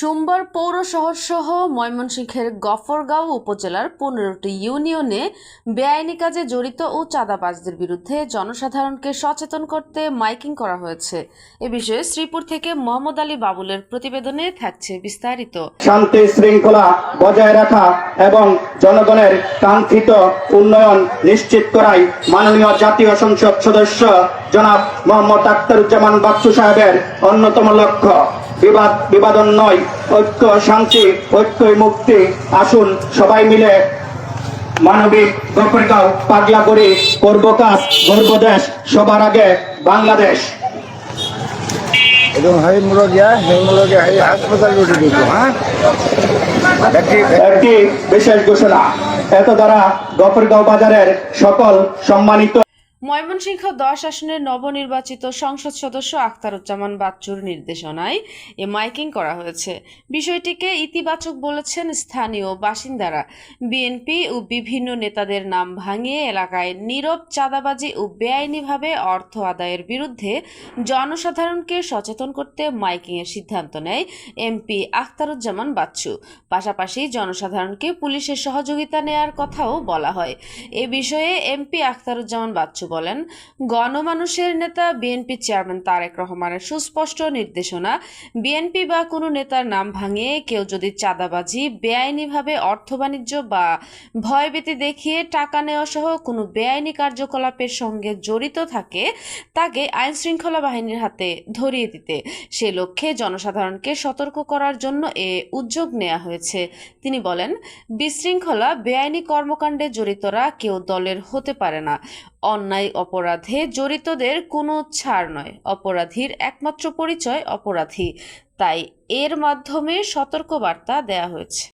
সোমবার পৌর শহরসহ ময়মনসিংহের গফরগাঁও উপজেলার 15টি ইউনিয়নে বেআইনি কাজে জড়িত ও চাঁদাবাজদের বিরুদ্ধে জনসাধারণকে সচেতন করতে মাইকিং করা হয়েছে। এ বিষয়ে শ্রীপুর থেকে মোহাম্মদ আলী বাবুলের প্রতিবেদনে থাকছে বিস্তারিত। শান্তি শৃঙ্খলা বজায় রাখা এবং জনগণের কাঙ্ক্ষিত উন্নয়ন নিশ্চিত করাই মাননীয় জাতীয় সংসদ সদস্য জনাব মোহাম্মদ আখতারুজ্জামান বাচ্চু সাহেবের অন্যতম লক্ষ্য। বিবাদন নয়, ঐক্য শান্তি, ঐক্যই মুক্তি। আসুন সবাই মিলে মানবিক গফরগাঁও পাগলাগড়ি করব কাজ, গর্ব দেশ, সবার আগে বাংলাদেশ। একটি বিশেষ ঘোষণা, এত দ্বারা গফরগাঁও বাজারের সকল সম্মানিত ময়মনসিংহ 10 আসনের নবনির্বাচিত সংসদ সদস্য আখতারুজ্জামান বাচ্চুর নির্দেশনায় এ মাইকিং করা হয়েছে। বিষয়টিকে ইতিবাচক বলেছেন স্থানীয় বাসিন্দারা। বিএনপি ও বিভিন্ন নেতাদের নাম ভাঙিয়ে এলাকায় নীরব চাঁদাবাজি ও বেআইনিভাবে অর্থ আদায়ের বিরুদ্ধে জনসাধারণকে সচেতন করতে মাইকিংয়ের সিদ্ধান্ত নেয় এমপি আখতারুজ্জামান বাচ্চু। পাশাপাশি জনসাধারণকে পুলিশের সহযোগিতা নেয়ার কথাও বলা হয়। এ বিষয়ে এমপি আখতারুজ্জামান বাচ্চু বলেন, গণমানুষের নেতা বিএনপি চেয়ারম্যান তারেক রহমানের সুস্পষ্ট নির্দেশনা, বিএনপি বা কোনো নেতার নাম ভাঙিয়ে কেউ যদি চাঁদাবাজি, বেআইনিভাবে অর্থ বাণিজ্য বা ভয়ভীতি দেখিয়ে টাকা নেওয়া সহ কোনো বেআইনি কার্যকলাপের সঙ্গে জড়িত থাকে, তাকে আইন শৃঙ্খলা বাহিনীর হাতে ধরিয়ে দিতে সে লক্ষ্যে জনসাধারণকে সতর্ক করার জন্য এ উদ্যোগ নেওয়া হয়েছে। তিনি বলেন, বিশৃঙ্খলা বেআইনি কর্মকাণ্ডে জড়িতরা কেউ দলের হতে পারে না। অন্যায় অপরাধে জড়িতদের কোনো ছাড় নয়, অপরাধীর একমাত্র পরিচয় অপরাধী। তাই এর মাধ্যমে সতর্কবার্তা দেয়া হয়েছে।